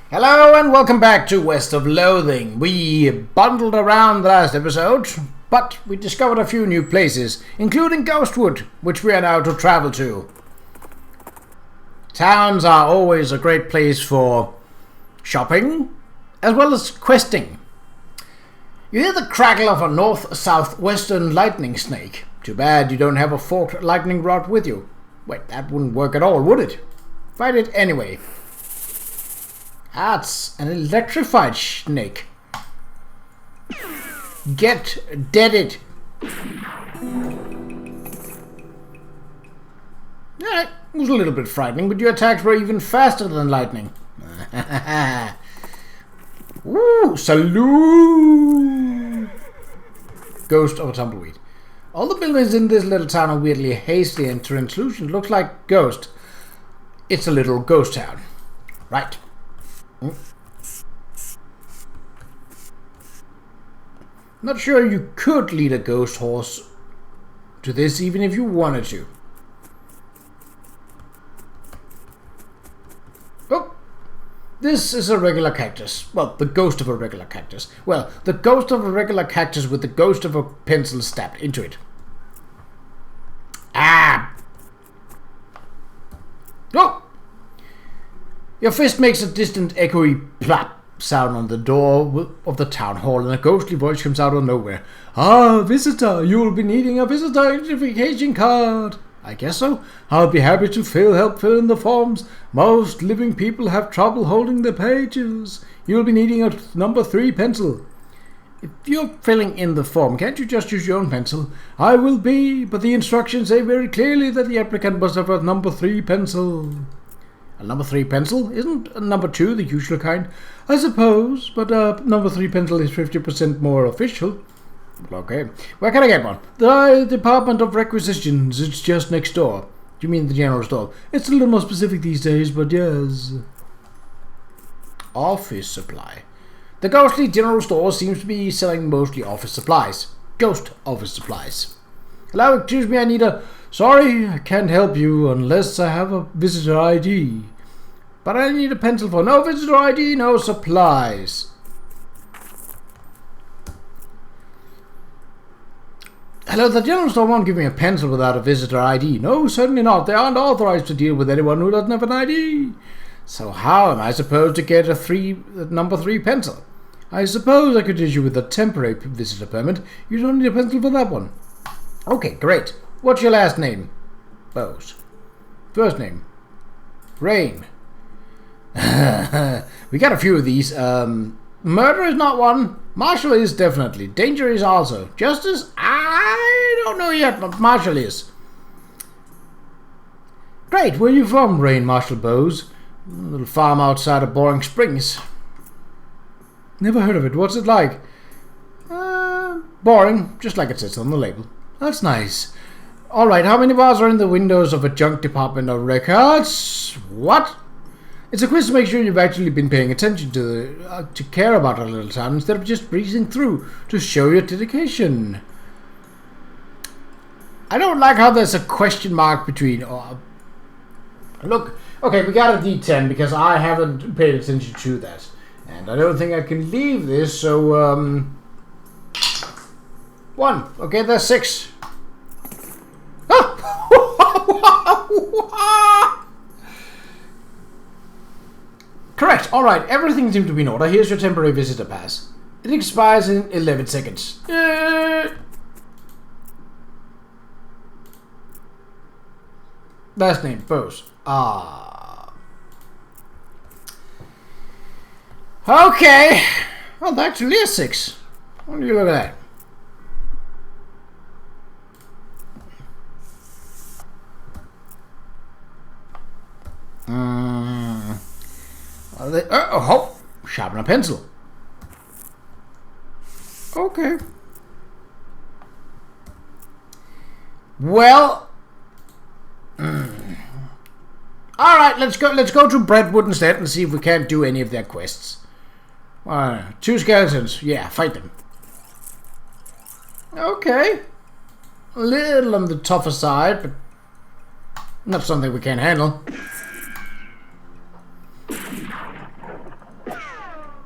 Hello and welcome back to West of Loathing. We bundled around the last episode, but we discovered a few new places, including Ghostwood, which we are now to travel to. Towns are always a great place for shopping, as well as questing. You hear the crackle of a north-southwestern lightning snake. Too bad you don't have a forked lightning rod with you. Wait, that wouldn't work at all, would it? Find it anyway. That's an electrified snake. Get deaded. Yeah, it was a little bit frightening, but your attacks were even faster than lightning. Ooh, salute! Ghost of a tumbleweed. All the buildings in this little town are weirdly hasty and translucent. Looks like ghost. It's a little ghost town. Right. Not sure you could lead a ghost horse to this even if you wanted to. Oh, this is a regular cactus. Well, the ghost of a regular cactus. Well, the ghost of a regular cactus with the ghost of a pencil stabbed into it. Ah! Oh! Your fist makes a distant, echoey plop sound on the door of the town hall, and a ghostly voice comes out of nowhere. Ah, visitor, you'll be needing a visitor identification card. I guess so. I'll be happy to help fill in the forms. Most living people have trouble holding the pages. You'll be needing a number 3 pencil. If you're filling in the form, can't you just use your own pencil? I will be, but the instructions say very clearly that the applicant must have a number 3 pencil. A number 3 pencil? Isn't a number 2 the usual kind? I suppose, but number 3 pencil is 50% more official. Okay. Where can I get one? The Department of Requisitions. It's just next door. Do you mean the general store? It's a little more specific these days, but yes. Office supply. The ghostly general store seems to be selling mostly office supplies. Ghost office supplies. Hello, excuse me, I need a... Sorry, I can't help you unless I have a visitor ID. But I need a pencil for no visitor ID, no supplies. Hello, the general store won't give me a pencil without a visitor ID. No, certainly not. They aren't authorized to deal with anyone who doesn't have an ID. So how am I supposed to get a number 3 pencil? I suppose I could issue with a temporary visitor permit. You don't need a pencil for that one. Okay, great. What's your last name? Bose. First name? Rain. We got a few of these. Murder is not one. Marshall is definitely. Danger is also. Justice? I don't know yet, but Marshall is. Great. Where are you from, Rain Marshall Bose? A little farm outside of Boring Springs. Never heard of it. What's it like? Boring, just like it says on the label. That's nice. Alright, how many bars are in the windows of a junk department of records? What? It's a quiz to make sure you've actually been paying attention to care about our little town instead of just breezing through to show your dedication. I don't like how there's a question mark between... look, okay, we got a D10 because I haven't paid attention to that. And I don't think I can leave this, so... 1. Okay, there's 6. Correct. Alright, everything seems to be in order. Here's your temporary visitor pass. It expires in 11 seconds. Last name, Bose. Okay. Well, that actually is 6. What do you look at that? Sharpen a pencil. Okay. Well. All right, let's go to Brentwood instead and see if we can't do any of their quests. 2 skeletons. Yeah, fight them. Okay. A little on the tougher side, but not something we can't handle.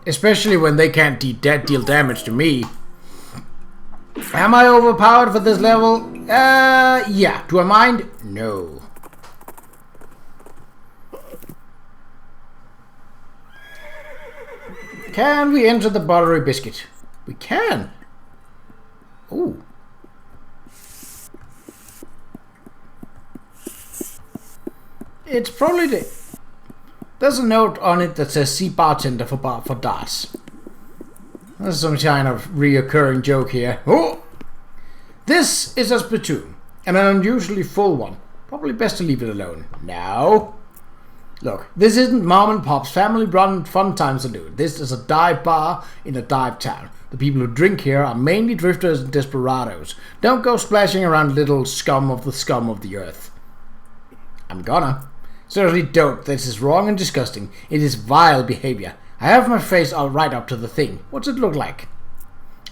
Especially when they can't deal damage to me. Am I overpowered for this level? Yeah. Do I mind? No. Can we enter the buttery biscuit? We can. Ooh. It's probably there's a note on it that says "See bartender for darts." There's some kind of reoccurring joke here. Oh! This is a spittoon, and an unusually full one. Probably best to leave it alone. Now, look, this isn't mom and pop's family-run fun time saloon. This is a dive bar in a dive town. The people who drink here are mainly drifters and desperados. Don't go splashing around little scum of the earth. I'm gonna. Certainly don't. This is wrong and disgusting. It is vile behavior. I have my face all right up to the thing. What's it look like?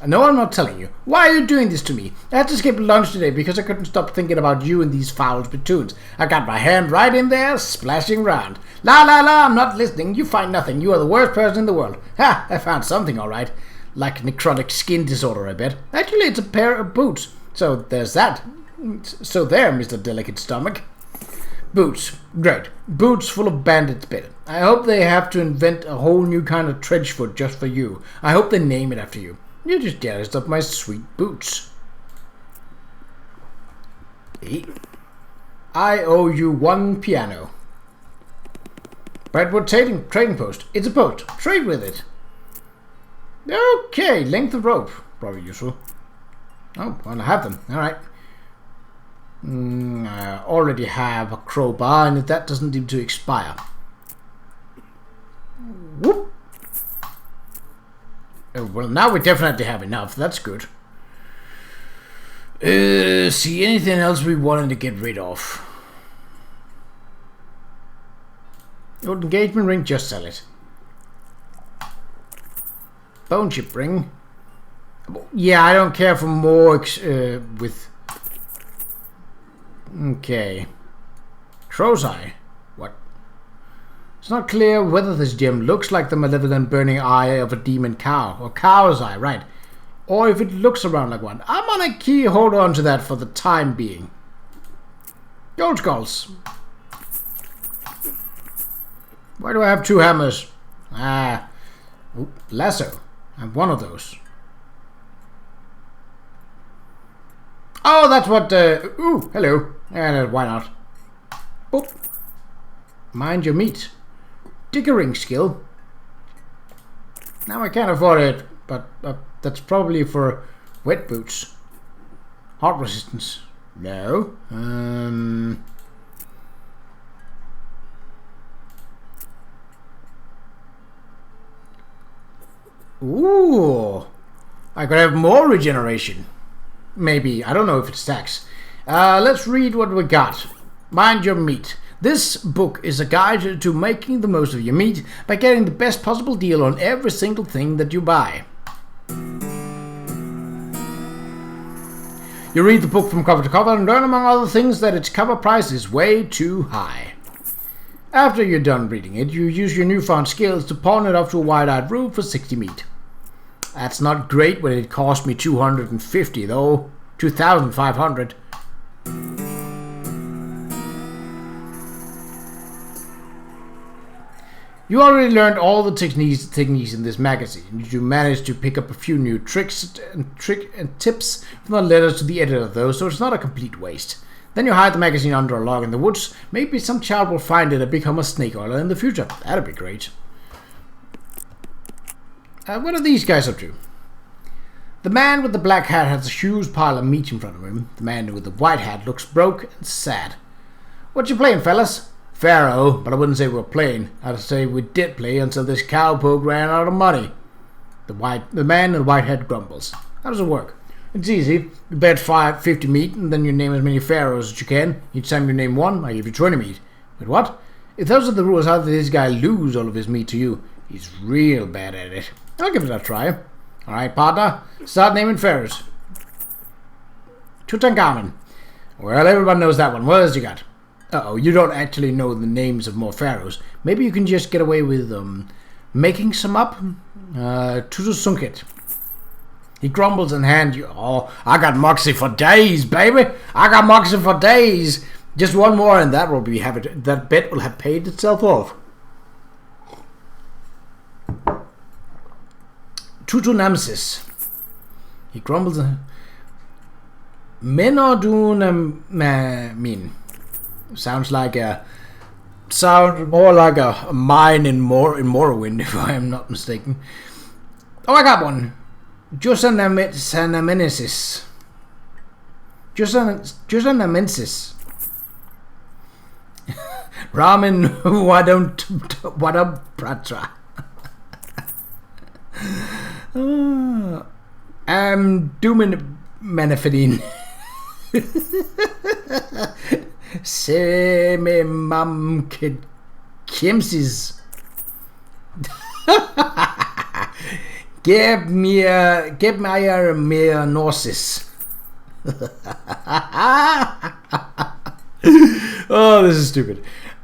No, I'm not telling you. Why are you doing this to me? I had to skip lunch today because I couldn't stop thinking about you and these foul spittoons. I got my hand right in there, splashing round. La la la, I'm not listening. You find nothing. You are the worst person in the world. Ha, I found something all right. Like necrotic skin disorder, I bet. Actually, it's a pair of boots. So there's that. So there, Mr. Delicate Stomach. Boots. Great. Boots full of bandit spit. I hope they have to invent a whole new kind of trench foot just for you. I hope they name it after you. You're just jealous of my sweet boots. I owe you 1 piano. Brentwood trading post. It's a post. Trade with it. Okay, length of rope. Probably useful. Oh, well, I have them. Alright. I already have a crowbar, and that doesn't need to expire. Whoop. Oh, well, now we definitely have enough. That's good. See, anything else we wanted to get rid of? Old engagement ring, just sell it. Bone chip ring. Yeah, I don't care for more with... Okay. Crow's eye. What? It's not clear whether this gem looks like the malevolent burning eye of a demon cow, or cow's eye, right? Or if it looks around like one. I'm on a key, hold on to that for the time being. Gold skulls. Why do I have 2 hammers? Ooh, lasso. I have one of those. Oh, that's what, ooh, hello. Why not? Boop. Mind your meat. Diggering skill. Now I can't afford it, but that's probably for wet boots. Heart resistance. No. Ooh. I could have more regeneration. Maybe. I don't know if it stacks. Let's read what we got. Mind your meat. This book is a guide to making the most of your meat by getting the best possible deal on every single thing that you buy. You read the book from cover to cover and learn, among other things, that its cover price is way too high. After you're done reading it, you use your newfound skills to pawn it off to a wide-eyed rube for 60 meat. That's not great when it cost me 250 though. 2,500. You already learned all the techniques in this magazine. You managed to pick up a few new tricks and tips from the letters to the editor though, so it's not a complete waste. Then you hide the magazine under a log in the woods. Maybe some child will find it and become a snake oiler in the future. That'd be great. What are these guys up to? The man with the black hat has a huge pile of meat in front of him. The man with the white hat looks broke and sad. What you playing, fellas? Pharaoh, but I wouldn't say we're playing. I'd say we did play until this cowpoke ran out of money. The man in the white hat grumbles. How does it work? It's easy. You bet 50 meat, and then you name as many pharaohs as you can. Each time you name one, I give you 20 meat. But what? If those are the rules, how did this guy lose all of his meat to you? He's real bad at it. I'll give it a try. Alright, partner. Start naming pharaohs. Tutankhamun. Well, everyone knows that one. What else you got? Uh-oh, you don't actually know the names of more pharaohs. Maybe you can just get away with, Making some up? Tutu Sunket. He grumbles and hands you. Oh, I got moxie for days, baby. I got moxie for days. Just one more, and that will be that bet will have paid itself off. Tutu Nemesis. He grumbles and Menordun sounds more like a mine in Morrowind, if I am not mistaken. Oh, I got one. Jusanamensis. Jusanamensis. Ramen Wadam Pratra. Dumin Manafidin. Seme Mam Kimsis. Gib mir mehr Norsis. Oh, this is stupid.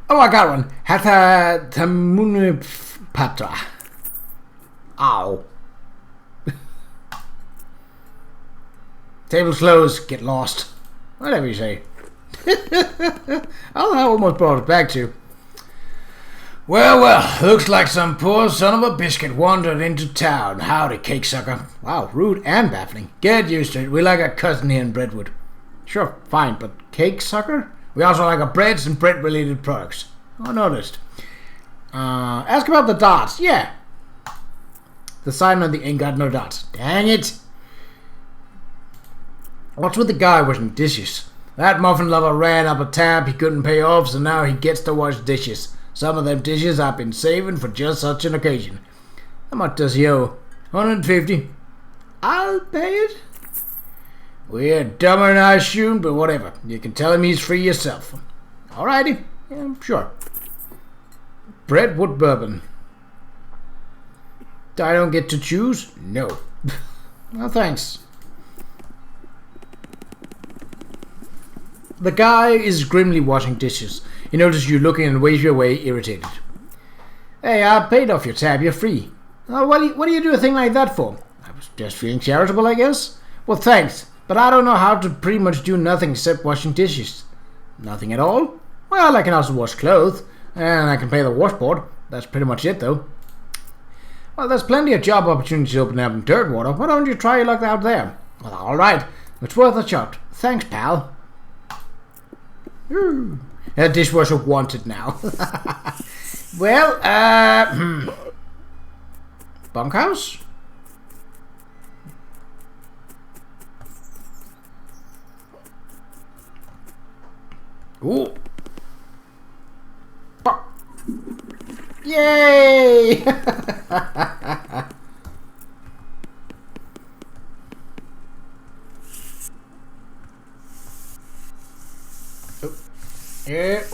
Oh, I got one. Hatha Tamune Patra. Ow. Table's closed. Get lost. Whatever you say. Oh, I almost brought it back to you. Well, looks like some poor son of a biscuit wandered into town. Howdy, cake sucker. Wow, rude and baffling. Get used to it. We like a cousin here in Brentwood. Sure, fine, but cake sucker? We also like a breads and bread-related products. I noticed. Ask about the dots. Yeah. The sign on the ain't got no dots. Dang it. What's with the guy washing dishes? That muffin lover ran up a tab he couldn't pay off, so now he gets to wash dishes. Some of them dishes I've been saving for just such an occasion. How much does he owe? 150. I'll pay it. We're dumber than I assumed, but whatever. You can tell him he's free yourself. Alrighty. Yeah, sure. Brentwood bourbon. I don't get to choose? No. Well, thanks. The guy is grimly washing dishes. He notices you looking and waves your way, irritated. Hey, I paid off your tab. You're free. Oh, what do you do a thing like that for? I was just feeling charitable, I guess. Well, thanks, but I don't know how to pretty much do nothing except washing dishes. Nothing at all? Well, I can also wash clothes, and I can pay the washboard. That's pretty much it, though. Well, there's plenty of job opportunities open up in Dirtwater. Why don't you try your luck out there? Well, all right. It's worth a shot. Thanks, pal. A dishwasher wanted now. Well, bunkhouse? Ooh. Yay!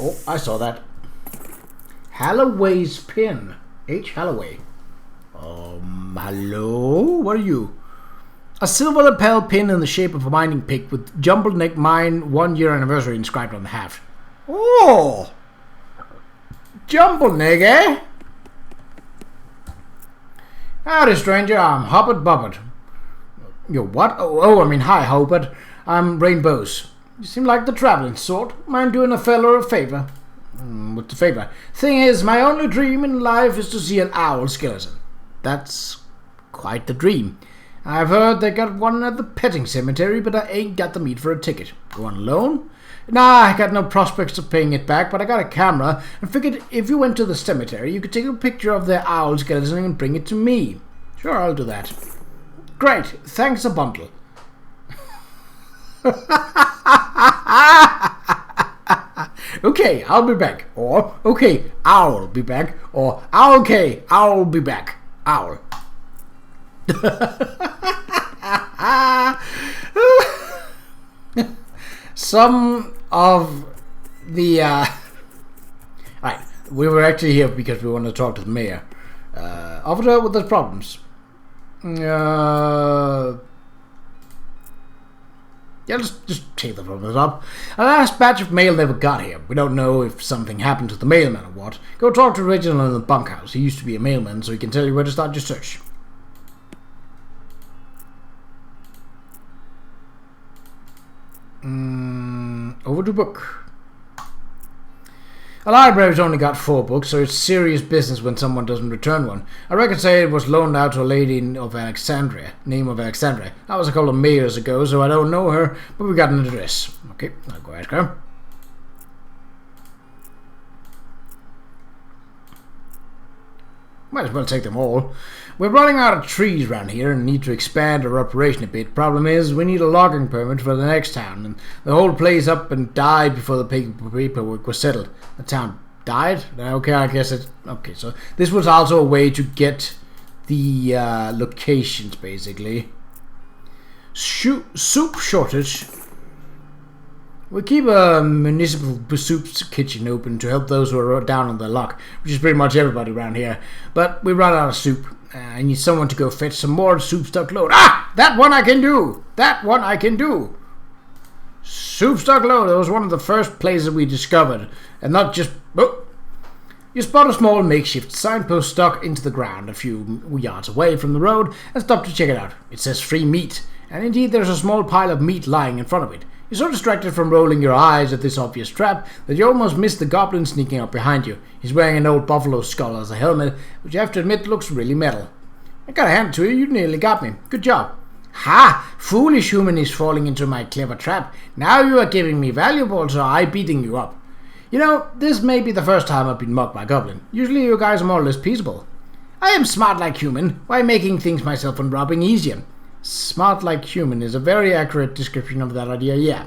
Oh, I saw that. Halloway's pin. H. Halloway. Hello? What are you? A silver lapel pin in the shape of a mining pick with Jumbled Neck Mine 1 year anniversary inscribed on the haft. Oh! Jumbled Neck, eh? Howdy, stranger. I'm Hubbard Bubbard. You're what? I mean, hi, Hubbard. I'm Rainbows. You seem like the traveling sort. Mind doing a feller a favor? What's the favor? Thing is, my only dream in life is to see an owl skeleton. That's quite the dream. I've heard they got one at the petting cemetery, but I ain't got the meat for a ticket. Going alone? Nah, I got no prospects of paying it back, but I got a camera and figured if you went to the cemetery, you could take a picture of the owl skeleton and bring it to me. Sure, I'll do that. Great, thanks a bundle. Okay, I'll be back. Or, okay, I'll be back. Or, okay, I'll be back. Owl. Some of the Alright, we were actually here because we wanted to talk to the mayor. Officer with the problems. Yeah, just take them from the top. A last batch of mail never got here. We don't know if something happened to the mailman or what. Go talk to Reginald in the bunkhouse. He used to be a mailman, so he can tell you where to start your search. Overdue book. A library's only got 4 books, so it's serious business when someone doesn't return one. I reckon say it was loaned out to a lady of Alexandria, name of Alexandria. That was a couple of years ago, so I don't know her, but we got an address. Okay, I'll go ask her. Might as well take them all. We're running out of trees around here and need to expand our operation a bit. Problem is, we need a logging permit for the next town, and the whole place up and died before the paperwork was settled. The town died? Okay, I guess it... Okay, so this was also a way to get the locations, basically. Soup shortage. We keep a municipal soup kitchen open to help those who are down on their luck, which is pretty much everybody around here. But we run out of soup. I need someone to go fetch some more soup stock load. Ah! That one I can do! That one I can do! Soup stock load. That was one of the first places we discovered. And not just... Oh! You spot a small makeshift signpost stuck into the ground a few yards away from the road and stop to check it out. It says free meat. And indeed there's a small pile of meat lying in front of it. You're so distracted from rolling your eyes at this obvious trap that you almost miss the goblin sneaking up behind you. He's wearing an old buffalo skull as a helmet, which you have to admit looks really metal. I gotta hand it to you, you nearly got me. Good job. Ha! Foolish human is falling into my clever trap. Now you are giving me valuables, or I beating you up. You know, this may be the first time I've been mugged by a goblin. Usually you guys are more or less peaceable. I am smart like human, while making things myself and robbing easier. Smart like human is a very accurate description of that idea, yeah.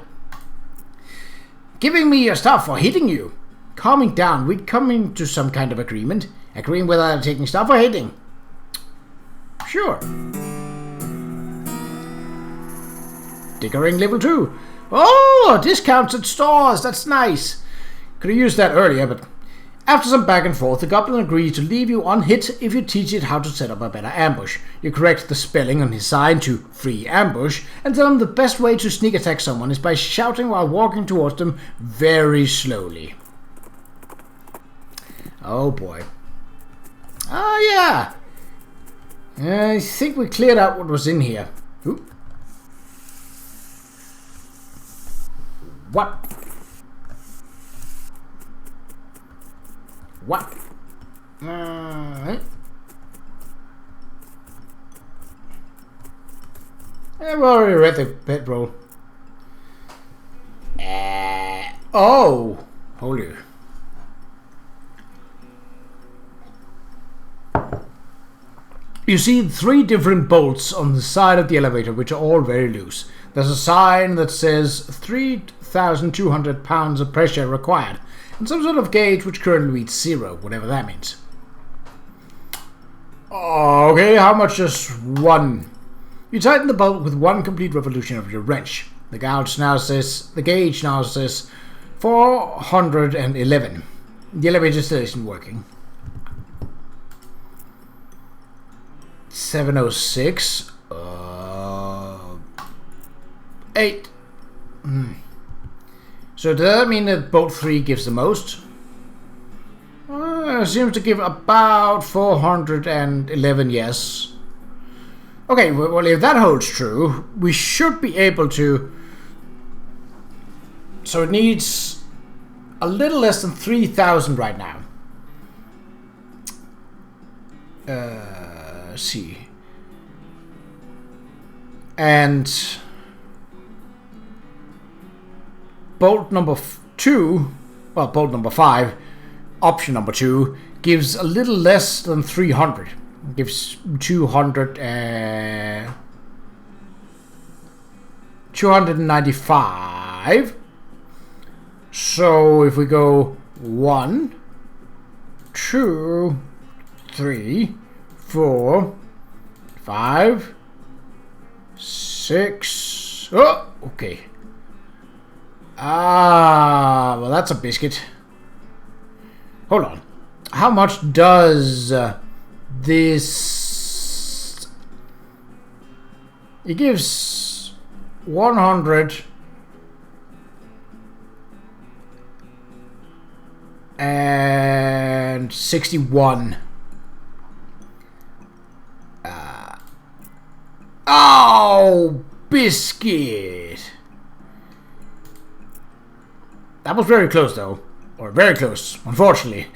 Giving me your stuff or hitting you. Calming down, we're coming to some kind of agreement. Agreeing whether I'm taking stuff or hitting. Sure. Dickering level 2. Oh, discounts at stores, that's nice. Could have used that earlier, but... After some back and forth, the goblin agrees to leave you unhit if you teach it how to set up a better ambush. You correct the spelling on his sign to free ambush and tell him the best way to sneak attack someone is by shouting while walking towards them very slowly. Oh boy. Oh yeah. I think we cleared out what was in here. Ooh. What? What? I've already read the bedroll. Oh! Holy. You see 3 different bolts on the side of the elevator, which are all very loose. There's a sign that says 3,200 pounds of pressure required. And some sort of gauge which currently reads 0, whatever that means. Okay, how much is 1? You tighten the bolt with 1 complete revolution of your wrench. The gauge now says 411. The elevator still isn't working. 706. 8. So does that mean that bolt 3 gives the most? Seems to give about 411, yes. Okay, well if that holds true, we should be able to... So it needs a little less than 3,000 right now. Let's see. And... bolt number 2, well, bolt number 5, option number 2, gives a little less than 300. It gives 295. So if we go 1, 2, 3, 4, 5, 6. Oh, okay. Well, that's a biscuit. Hold on. How much does this... It gives 161. Oh, biscuit! That was very close, though. Or very close, unfortunately.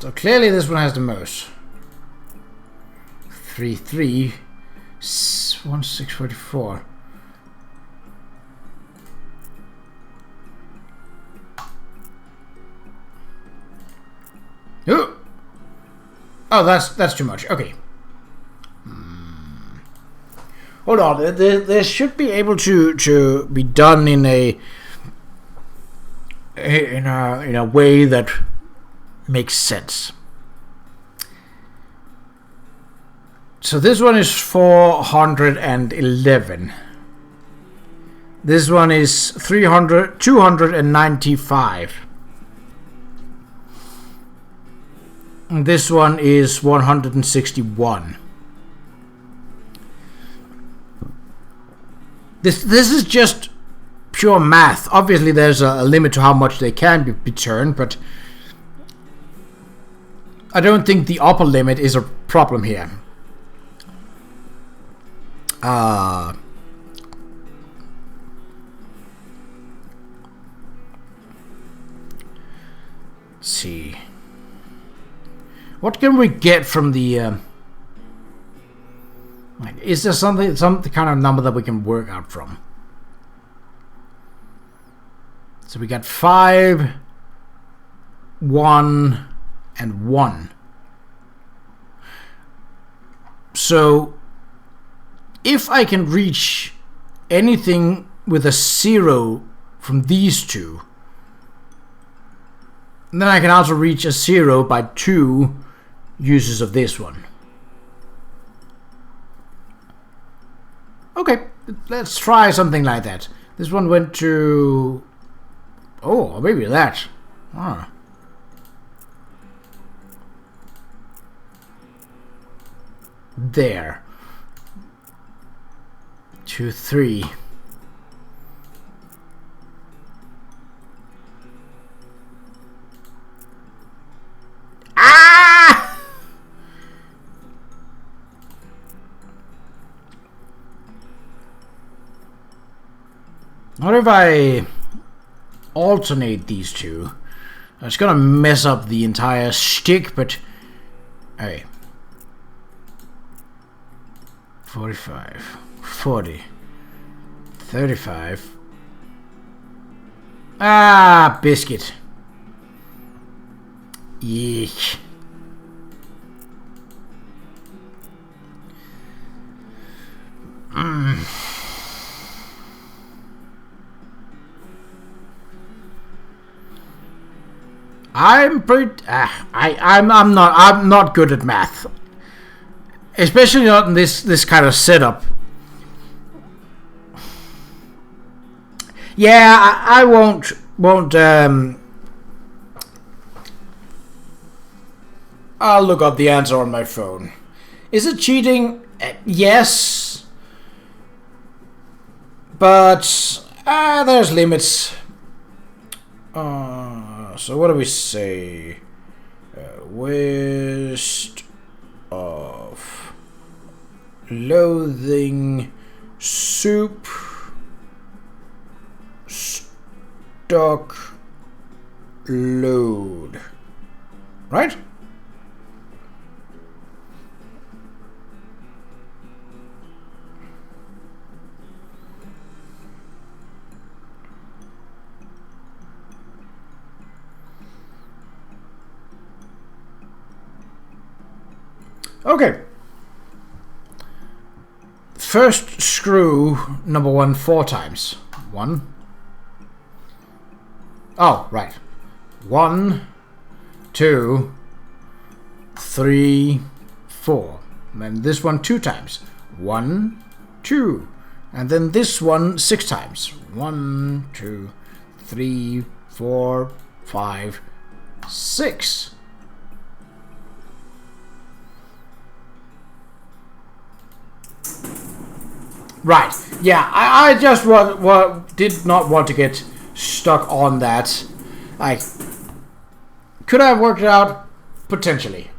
So clearly this one has the most. 3, 3, 1, 6, 44. Oh, that's too much. Okay. Hold on. This should be able to be done in a way that makes sense. So this one is 411. This one is 295. And this one is 161. This is just pure math. Obviously, there's a limit to how much they can be turned, but I don't think the upper limit is a problem here. Let's see. What can we get from the... is there some kind of number that we can work out from? So we got 5, 1, and 1. So if I can reach anything with a 0 from these two, then I can also reach a 0 by 2 uses of this one. Okay, let's try something like that. This one went to... oh, maybe that. Ah. There. 2, 3. Ah! What if I alternate these two? It's gonna mess up the entire stick, but hey. 45, 40, 35. Ah, biscuit. Yeek. I'm pretty. I'm not good at math, especially not in this kind of setup. Yeah, I won't. I'll look up the answer on my phone. Is it cheating? Yes, but there's limits. So what do we say? Waste of loathing soup stock load. Right? Okay. First screw number 1 4 times. 1. Oh, right. 1, 2, 3, 4. And then this one 2 times. 1, 2. And then this one 6 times. 1, 2, 3, 4, 5, 6. Right. Yeah, I just did not want to get stuck on that. Like, could I have worked it out? Potentially.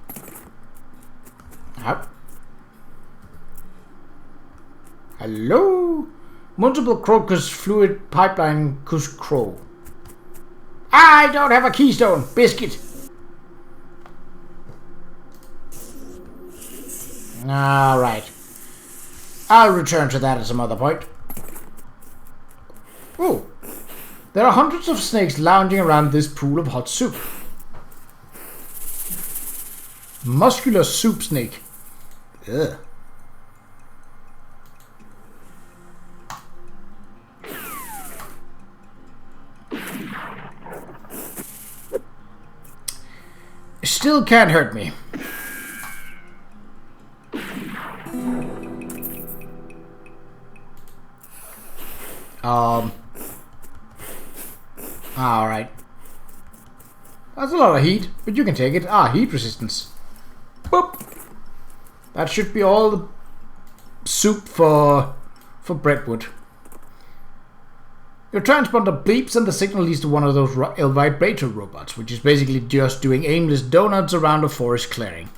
Hello? Multiple crocus fluid pipeline cush crow. I don't have a keystone. Biscuit. Alright. I'll return to that at some other point. Oh. There are hundreds of snakes lounging around this pool of hot soup. Muscular soup snake. Ugh. Still can't hurt me. Alright. That's a lot of heat, but you can take it. Heat resistance. Boop. That should be all the soup for Brentwood. Your transponder bleeps and the signal leads to one of those vibrator robots, which is basically just doing aimless donuts around a forest clearing.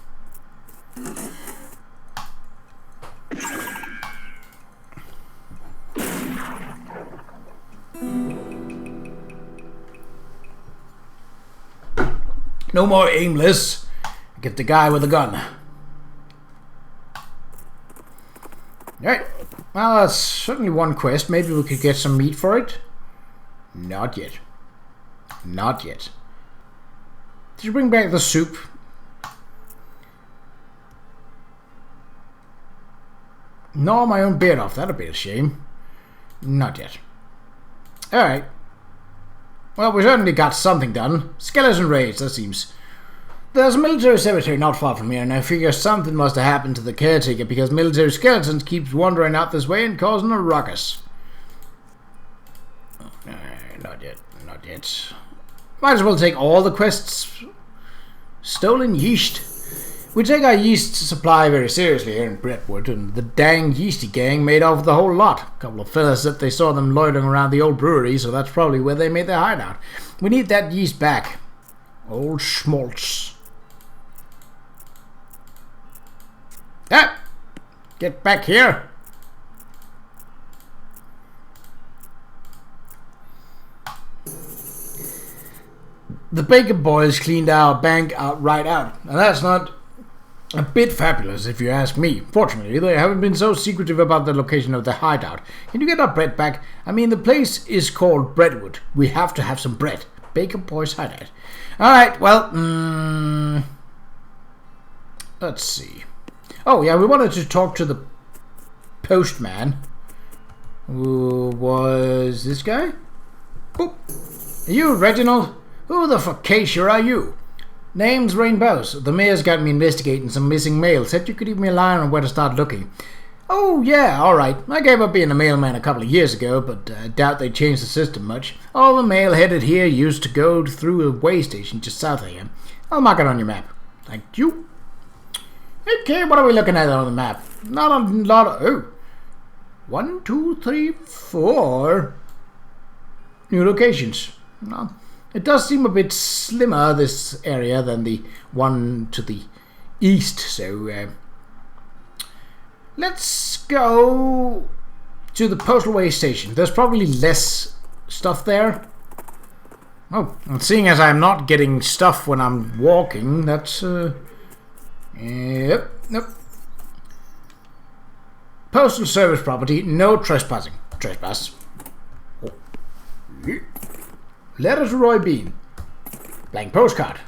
No more aimless. Get the guy with the gun. Alright. Well, that's certainly one quest. Maybe we could get some meat for it. Not yet. Not yet. Did you bring back the soup? Gnaw my own beard off. That'd be a shame. Not yet. Alright. Well, we certainly got something done. Skeleton raids, that seems. There's a military cemetery not far from here, and I figure something must have happened to the caretaker because military skeletons keeps wandering out this way and causing a ruckus. Not yet. Not yet. Might as well take all the quests. Stolen yeast. We take our yeast supply very seriously here in Brentwood, and the dang yeasty gang made off with the whole lot. A couple of fellas that they saw them loitering around the old brewery, so that's probably where they made their hideout. We need that yeast back. Old schmaltz. Ah! Get back here! The Baker boys cleaned our bank right out, and that's not a bit fabulous, if you ask me. Fortunately, they haven't been so secretive about the location of the hideout. Can you get our bread back? I mean, the place is called Brentwood. We have to have some bread. Baker Boys hideout. Alright, well, let's see. Oh, yeah, we wanted to talk to the postman. Who was this guy? Boop. Are you Reginald? Who the fuckation are you? Name's Rainbows. The mayor's got me investigating some missing mail. Said you could give me a line on where to start looking. Oh, yeah, alright. I gave up being a mailman a couple of years ago, but I doubt they changed the system much. All the mail headed here used to go through a way station just south of here. I'll mark it on your map. Thank you. Okay, what are we looking at on the map? Not a lot of... Oh. 1, 2, 3, 4 new locations. No. It does seem a bit slimmer, this area, than the one to the east, so let's go to the postal way station. There's probably less stuff there. Oh, and seeing as I'm not getting stuff when I'm walking, that's... Yep, nope. Postal service property, no trespassing. Trespass. Oh. Letter to Roy Bean. Blank postcard.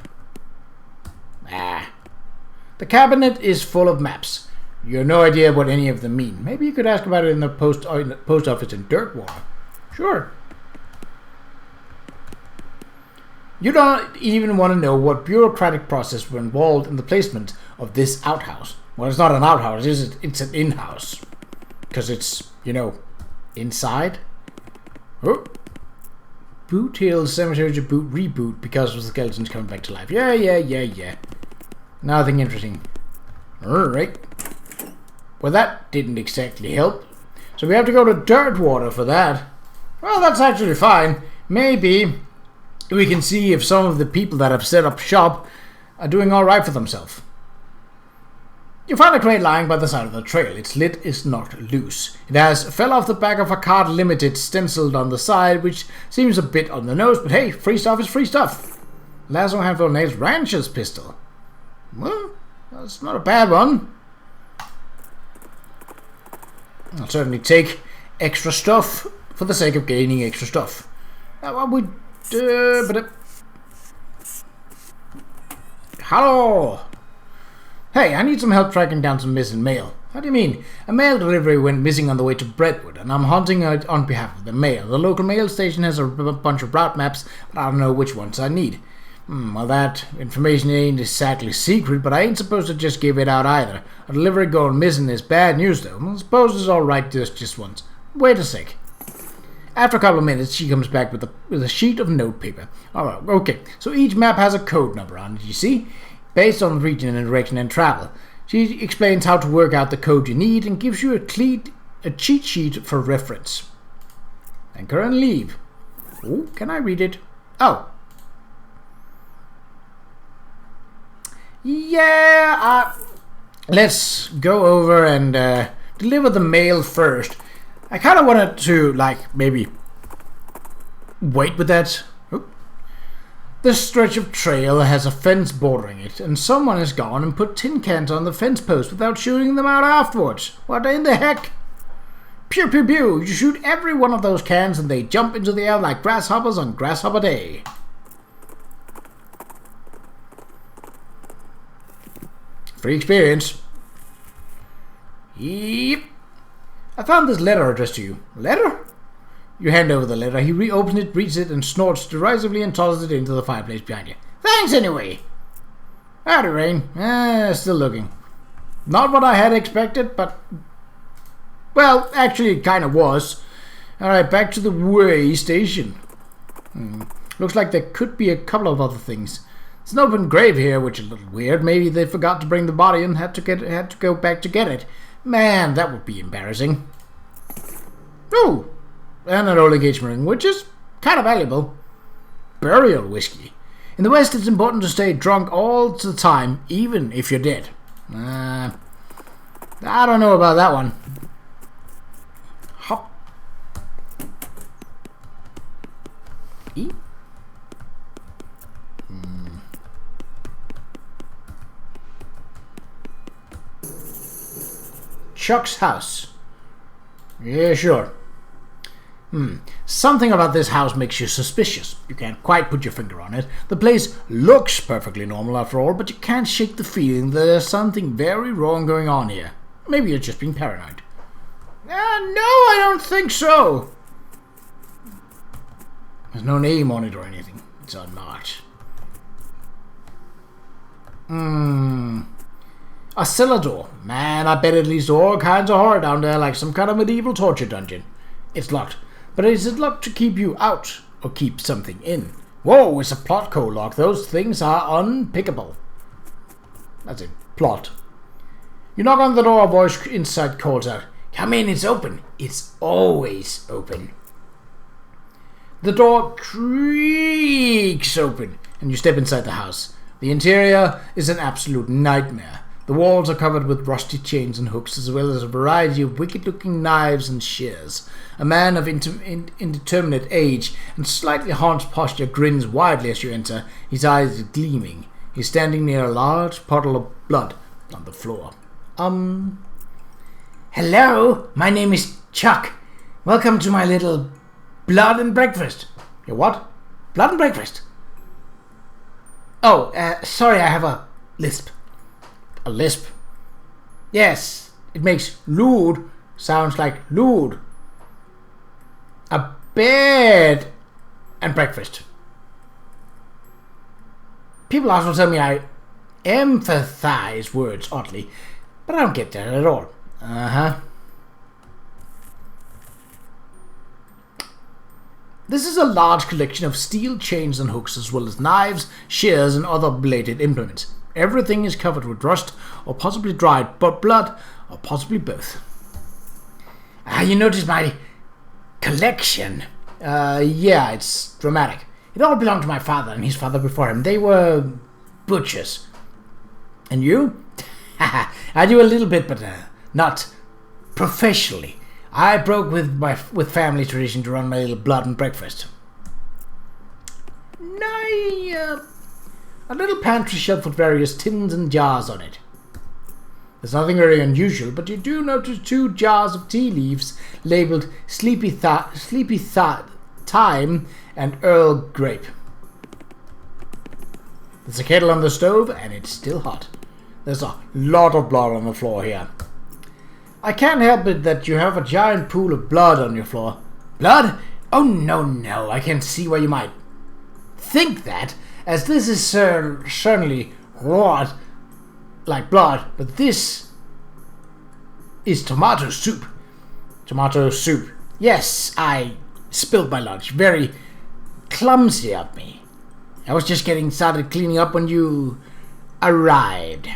The cabinet is full of maps. You have no idea what any of them mean. Maybe you could ask about it in the post office in Dirtwater. Sure. You don't even want to know what bureaucratic process were involved in the placement of this outhouse. Well, it's not an outhouse, is it? It's an in-house. Because it's, you know, inside. Oh. Boot Hill Cemetery to reboot because of the skeletons coming back to life. Yeah. Nothing interesting. Alright. Well, that didn't exactly help. So we have to go to Dirtwater for that. Well, that's actually fine. Maybe we can see if some of the people that have set up shop are doing alright for themselves. You find a crate lying by the side of the trail. Its lid is not loose. It has fell off the back of a cart limited stenciled on the side, which seems a bit on the nose, but hey, free stuff is free stuff. Lasso handful nails rancher's pistol. Well, that's not a bad one. I'll certainly take extra stuff for the sake of gaining extra stuff. What we do, but hello. Hey, I need some help tracking down some missing mail. How do you mean? A mail delivery went missing on the way to Brentwood, and I'm hunting out on behalf of the mail. The local mail station has a bunch of route maps, but I don't know which ones I need. Well, that information ain't exactly secret, but I ain't supposed to just give it out either. A delivery going missing is bad news, though. I suppose it's alright just once. Wait a sec. After a couple of minutes, she comes back with a sheet of notepaper. Alright, okay. So each map has a code number on it, you see? Based on region and direction and travel. She explains how to work out the code you need and gives you a cheat sheet for reference. Anchor and leave. Oh, can I read it? Oh. Yeah, let's go over and deliver the mail first. I kind of wanted to, maybe wait with that. This stretch of trail has a fence bordering it, and someone has gone and put tin cans on the fence post without shooting them out afterwards. What in the heck? Pew pew pew, you shoot every one of those cans and they jump into the air like grasshoppers on Grasshopper Day. Free experience. Yep. I found this letter addressed to you. Letter? You hand over the letter. He reopens it, reads it, and snorts derisively and tosses it into the fireplace behind you. Thanks anyway. Howdy, Rain. Still looking. Not what I had expected, but... well, actually it kind of was. Alright, back to the way station. Looks like there could be a couple of other things. It's an open grave here, which is a little weird. Maybe they forgot to bring the body and had to go back to get it. Man, that would be embarrassing. Oh! And an old engagement ring, which is kind of valuable. Burial whiskey. In the West, it's important to stay drunk all the time, even if you're dead. I don't know about that one. Hop. E? Chuck's house. Yeah, sure. Something about this house makes you suspicious. You can't quite put your finger on it. The place looks perfectly normal after all, but you can't shake the feeling that there's something very wrong going on here. Maybe you're just being paranoid. No, I don't think so. There's no name on it or anything. It's unmarked. A cellar door. Man, I bet it leads to all kinds of horror down there, like some kind of medieval torture dungeon. It's locked. But is it locked to keep you out, or keep something in? Whoa, it's a plot code lock. Those things are unpickable. That's it. Plot. You knock on the door, a voice inside calls out, "Come in, it's open." It's always open. The door creaks open, and you step inside the house. The interior is an absolute nightmare. The walls are covered with rusty chains and hooks, as well as a variety of wicked-looking knives and shears. A man of indeterminate age and slightly haunted posture grins widely as you enter, his eyes gleaming. He's standing near a large puddle of blood on the floor. Hello, my name is Chuck. Welcome to my little blood and breakfast. Your what? Blood and breakfast? Oh, sorry, I have a lisp. A lisp? Yes, it makes lewd sounds like lewd. A bed and breakfast. People often tell me I emphasize words oddly, but I don't get that at all. This is a large collection of steel chains and hooks, as well as knives, shears, and other bladed implements. Everything is covered with rust, or possibly dried blood, or possibly both. You notice my collection? Yeah, it's dramatic. It all belonged to my father and his father before him. They were butchers. And you? I do a little bit, but not professionally. I broke with family tradition to run my little blood and breakfast. A little pantry shelf with various tins and jars on it. There's nothing very unusual, but you do notice 2 jars of tea leaves labeled Sleepy Thyme and Earl Grape. There's a kettle on the stove, and it's still hot. There's a lot of blood on the floor here. I can't help it that you have a giant pool of blood on your floor. Blood? Oh, no, I can see why you might think that, as this is certainly raw like blood, but this is tomato soup. Tomato soup. Yes, I spilled my lunch. Very clumsy of me. I was just getting started cleaning up when you arrived.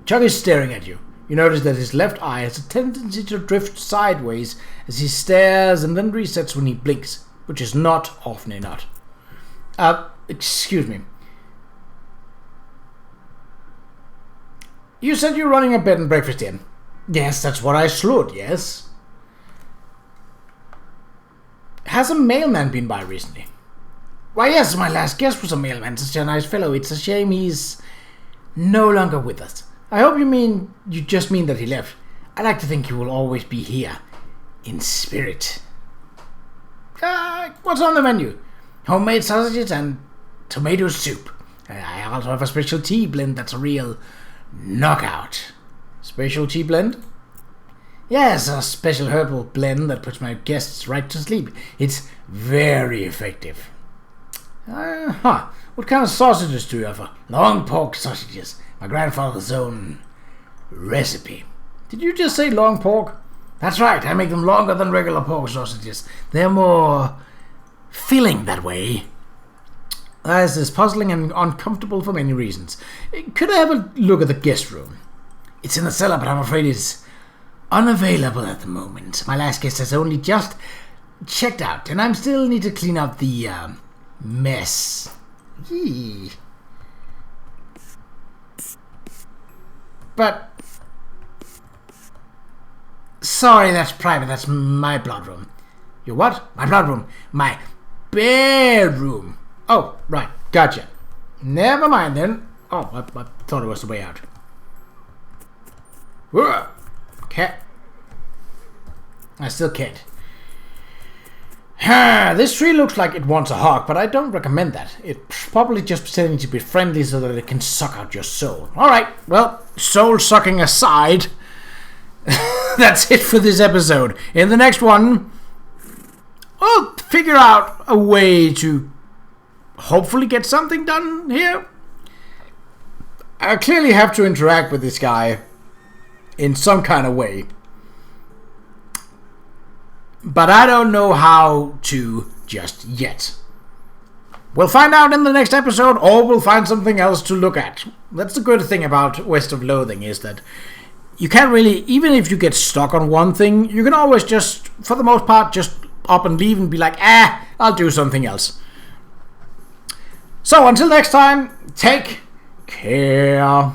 Chuck is staring at you. You notice that his left eye has a tendency to drift sideways as he stares and then resets when he blinks, which is not often enough. Excuse me. You said you're running a bed and breakfast inn. Yes, that's what I should, yes. Has a mailman been by recently? Why, yes, my last guest was a mailman, such a nice fellow. It's a shame he's no longer with us. I hope you just mean that he left. I like to think he will always be here, in spirit. What's on the menu? Homemade sausages and tomato soup. I also have a special tea blend that's a real knockout. Special tea blend? Yes, a special herbal blend that puts my guests right to sleep. It's very effective. What kind of sausages do you offer? Long pork sausages. My grandfather's own recipe. Did you just say long pork? That's right, I make them longer than regular pork sausages. They're more filling that way. This is puzzling and uncomfortable for many reasons. Could I have a look at the guest room? It's in the cellar, but I'm afraid it's unavailable at the moment. My last guest has only just checked out, and I still need to clean up the mess. Yee. But sorry, that's private. That's my blood room. Your what? My blood room. My bedroom. Oh, right. Gotcha. Never mind then. Oh, I thought it was the way out. Cat. I still can't. This tree looks like it wants a hug, but I don't recommend that. It's probably just pretending to be friendly so that it can suck out your soul. Alright, well, soul sucking aside, that's it for this episode. In the next one, I'll figure out a way to hopefully get something done here. I clearly have to interact with this guy in some kind of way. But I don't know how to just yet. We'll find out in the next episode, or we'll find something else to look at. That's the good thing about West of Loathing, is that you can't really, even if you get stuck on one thing, you can always just, for the most part, just up and leave and be like, I'll do something else. So until next time, take care.